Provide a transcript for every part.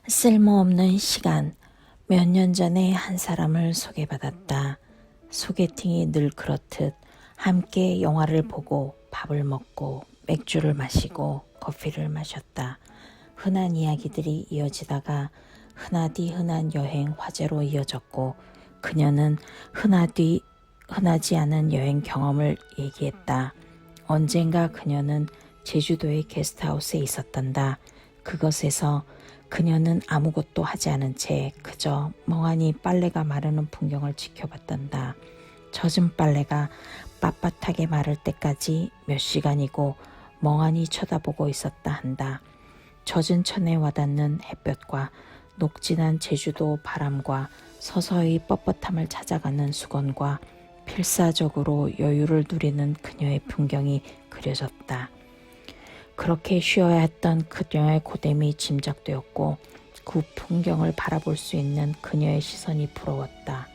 쓸모없는 시간. 몇 년 전에 한 사람을 소개받았다. 소개팅이 늘 그렇듯 함께 영화를 보고 밥을 먹고 맥주를 마시고 커피를 마셨다. 흔한 이야기들이 이어지다가 흔하디 흔한 여행 화제로 이어졌고 그녀는 흔하지 않은 여행 경험을 얘기했다. 언젠가 그녀는 제주도의 게스트하우스에 있었단다. 그것에서 그녀는 아무것도 하지 않은 채 그저 멍하니 빨래가 마르는 풍경을 지켜봤단다. 젖은 빨래가 빳빳하게 마를 때까지 몇 시간이고 멍하니 쳐다보고 있었다 한다. 젖은 천에 와닿는 햇볕과 녹진한 제주도 바람과 서서히 뻣뻣함을 찾아가는 수건과 필사적으로 여유를 누리는 그녀의 풍경이 그려졌다. 그렇게 쉬어야 했던 그녀의 고됨이 짐작되었고 그 풍경을 바라볼 수 있는 그녀의 시선이 부러웠다.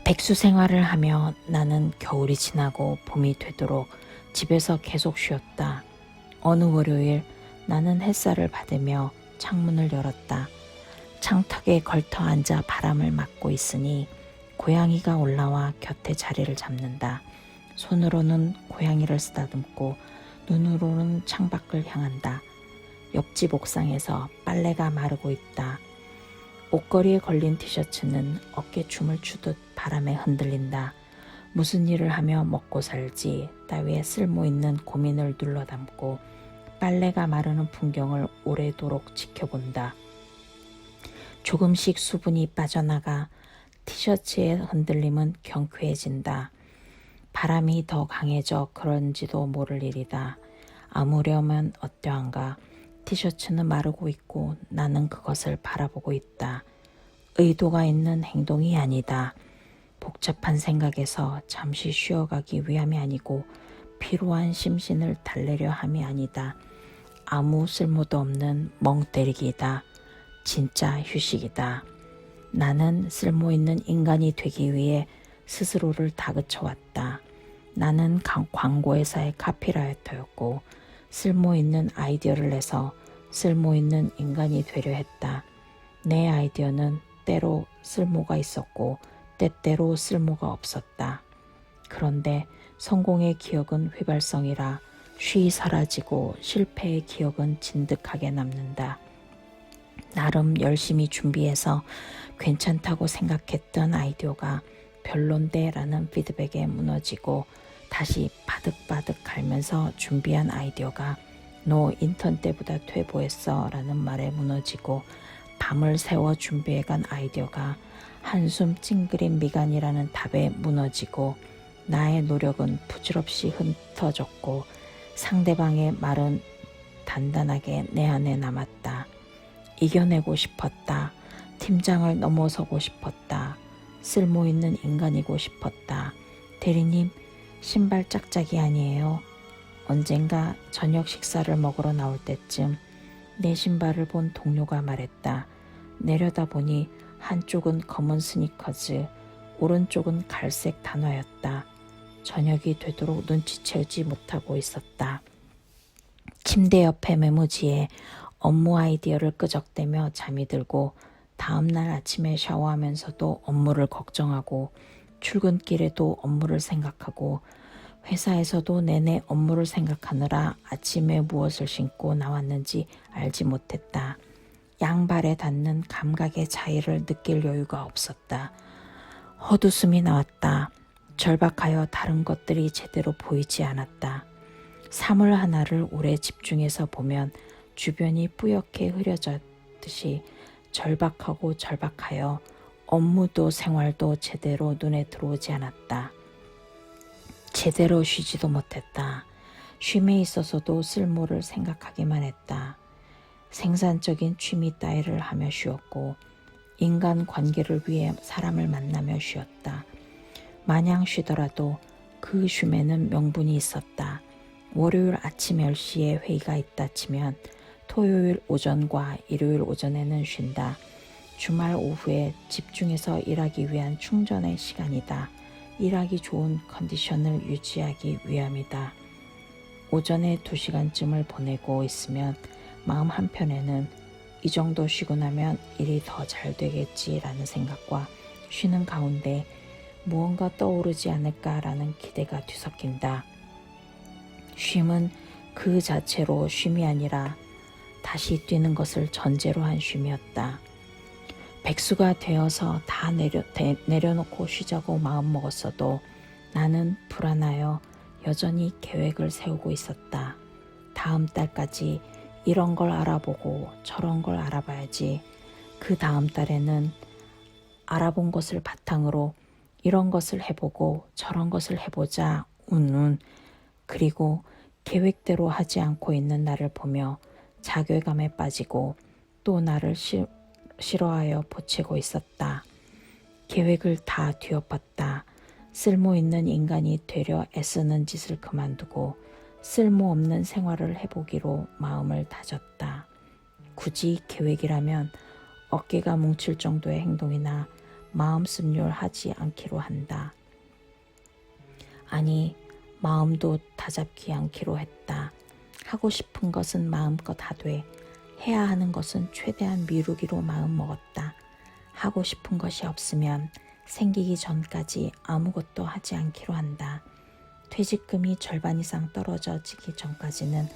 백수 생활을 하며 나는 겨울이 지나고 봄이 되도록 집에서 계속 쉬었다. 어느 월요일 나는 햇살을 받으며 창문을 열었다. 창턱에 걸터 앉아 바람을 맞고 있으니 고양이가 올라와 곁에 자리를 잡는다. 손으로는 고양이를 쓰다듬고 눈으로는 창밖을 향한다. 옆집 옥상에서 빨래가 마르고 있다. 옷걸이에 걸린 티셔츠는 어깨춤을 추듯 바람에 흔들린다. 무슨 일을 하며 먹고 살지 따위에 쓸모있는 고민을 눌러담고 빨래가 마르는 풍경을 오래도록 지켜본다. 조금씩 수분이 빠져나가 티셔츠의 흔들림은 경쾌해진다. 바람이 더 강해져 그런지도 모를 일이다. 아무려면 어떠한가. 티셔츠는 마르고 있고 나는 그것을 바라보고 있다. 의도가 있는 행동이 아니다. 복잡한 생각에서 잠시 쉬어가기 위함이 아니고 피로한 심신을 달래려 함이 아니다. 아무 쓸모도 없는 멍 때리기다. 진짜 휴식이다. 나는 쓸모있는 인간이 되기 위해 스스로를 다그쳐왔다. 나는 광고회사의 카피라이터였고 쓸모있는 아이디어를 내서 쓸모있는 인간이 되려 했다. 내 아이디어는 때로 쓸모가 있었고 때때로 쓸모가 없었다. 그런데 성공의 기억은 휘발성이라 쉬이 사라지고 실패의 기억은 진득하게 남는다. 나름 열심히 준비해서 괜찮다고 생각했던 아이디어가 별론데라는 피드백에 무너지고 다시 바득바득 갈면서 준비한 아이디어가 너 인턴 때보다 퇴보했어 라는 말에 무너지고 밤을 새워 준비해간 아이디어가 한숨 찡그린 미간이라는 답에 무너지고 나의 노력은 부질없이 흩어졌고 상대방의 말은 단단하게 내 안에 남았다. 이겨내고 싶었다. 팀장을 넘어서고 싶었다. 쓸모있는 인간이고 싶었다. 대리님, 신발 짝짝이 아니에요. 언젠가 저녁 식사를 먹으러 나올 때쯤 내 신발을 본 동료가 말했다. 내려다보니 한쪽은 검은 스니커즈, 오른쪽은 갈색 단화였다. 저녁이 되도록 눈치채지 못하고 있었다. 침대 옆에 메모지에 업무 아이디어를 끄적대며 잠이 들고 다음날 아침에 샤워하면서도 업무를 걱정하고 출근길에도 업무를 생각하고 회사에서도 내내 업무를 생각하느라 아침에 무엇을 신고 나왔는지 알지 못했다. 양발에 닿는 감각의 차이를 느낄 여유가 없었다. 헛웃음이 나왔다. 절박하여 다른 것들이 제대로 보이지 않았다. 사물 하나를 오래 집중해서 보면 주변이 뿌옇게 흐려졌듯이 절박하고 절박하여 업무도 생활도 제대로 눈에 들어오지 않았다. 제대로 쉬지도 못했다. 쉼에 있어서도 쓸모를 생각하기만 했다. 생산적인 취미 따위를 하며 쉬었고 인간 관계를 위해 사람을 만나며 쉬었다. 마냥 쉬더라도 그 쉼에는 명분이 있었다. 월요일 아침 10시에 회의가 있다 치면 토요일 오전과 일요일 오전에는 쉰다. 주말 오후에 집중해서 일하기 위한 충전의 시간이다. 일하기 좋은 컨디션을 유지하기 위함이다. 오전에 2시간쯤을 보내고 있으면 마음 한편에는 이 정도 쉬고 나면 일이 더 잘 되겠지라는 생각과 쉬는 가운데 무언가 떠오르지 않을까라는 기대가 뒤섞인다. 쉼은 그 자체로 쉼이 아니라 다시 뛰는 것을 전제로 한 쉼이었다. 백수가 되어서 다 내려놓고 쉬자고 마음먹었어도 나는 불안하여 여전히 계획을 세우고 있었다. 다음 달까지 이런 걸 알아보고 저런 걸 알아봐야지. 그 다음 달에는 알아본 것을 바탕으로 이런 것을 해보고 저런 것을 해보자. 운운. 그리고 계획대로 하지 않고 있는 나를 보며 자괴감에 빠지고 또 나를 싫어하여 보채고 있었다. 계획을 다 뒤엎었다. 쓸모있는 인간이 되려 애쓰는 짓을 그만두고 쓸모없는 생활을 해보기로 마음을 다졌다. 굳이 계획이라면 어깨가 뭉칠 정도의 행동이나 마음습률 하지 않기로 한다. 아니, 마음도 다잡지 않기로 했다. 하고 싶은 것은 마음껏 하되 해야 하는 것은 최대한 미루기로 마음먹었다. 하고 싶은 것이 없으면 생기기 전까지 아무것도 하지 않기로 한다. 퇴직금이 절반 이상 떨어지기 전까지는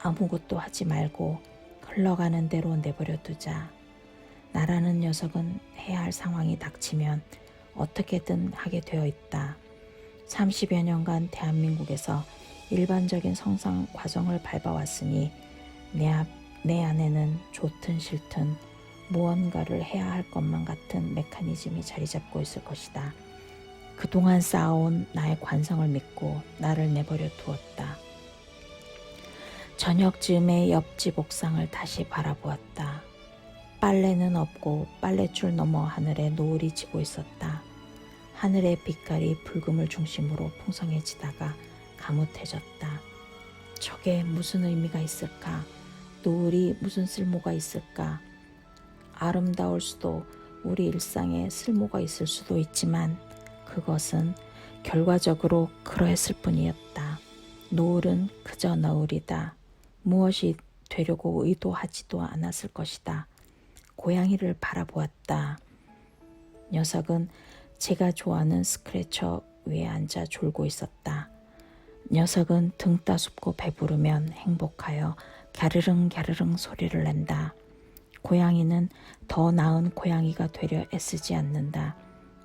아무것도 하지 말고 흘러가는 대로 내버려 두자. 나라는 녀석은 해야 할 상황이 닥치면 어떻게든 하게 되어 있다. 30여 년간 대한민국에서 일반적인 성장 과정을 밟아왔으니 내 안에는 좋든 싫든 무언가를 해야 할 것만 같은 메커니즘이 자리 잡고 있을 것이다. 그동안 쌓아온 나의 관성을 믿고 나를 내버려 두었다. 저녁쯤에 옆집 옥상을 다시 바라보았다. 빨래는 없고 빨랫줄 너머 하늘에 노을이 지고 있었다. 하늘의 빛깔이 붉음을 중심으로 풍성해지다가 가뭇해졌다. 저게 무슨 의미가 있을까? 노을이 무슨 쓸모가 있을까? 아름다울 수도 우리 일상에 쓸모가 있을 수도 있지만 그것은 결과적으로 그러했을 뿐이었다. 노을은 그저 노을이다. 무엇이 되려고 의도하지도 않았을 것이다. 고양이를 바라보았다. 녀석은 제가 좋아하는 스크래처 위에 앉아 졸고 있었다. 녀석은 등 따숩고 배부르면 행복하여 갸르릉 갸르릉 소리를 낸다. 고양이는 더 나은 고양이가 되려 애쓰지 않는다.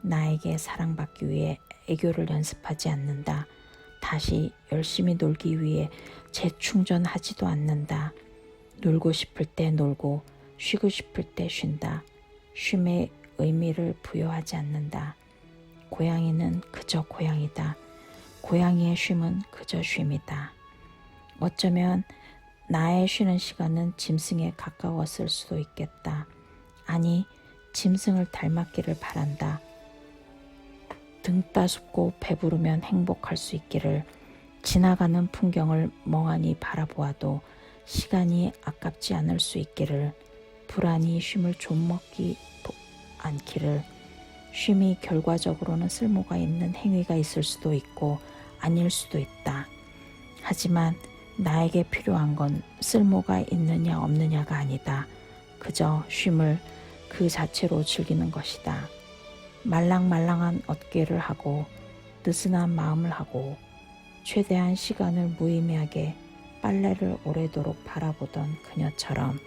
나에게 사랑받기 위해 애교를 연습하지 않는다. 다시 열심히 놀기 위해 재충전하지도 않는다. 놀고 싶을 때 놀고 쉬고 싶을 때 쉰다. 쉼에 의미를 부여하지 않는다. 고양이는 그저 고양이다. 고양이의 쉼은 그저 쉼이다. 어쩌면 나의 쉬는 시간은 짐승에 가까웠을 수도 있겠다. 아니, 짐승을 닮았기를 바란다. 등 따숩고 배부르면 행복할 수 있기를. 지나가는 풍경을 멍하니 바라보아도 시간이 아깝지 않을 수 있기를. 불안히 쉼을 좀먹지 않기를. 쉼이 결과적으로는 쓸모가 있는 행위가 있을 수도 있고 아닐 수도 있다. 하지만 나에게 필요한 건 쓸모가 있느냐 없느냐가 아니다. 그저 쉼을 그 자체로 즐기는 것이다. 말랑말랑한 어깨를 하고 느슨한 마음을 하고 최대한 시간을 무의미하게 빨래를 오래도록 바라보던 그녀처럼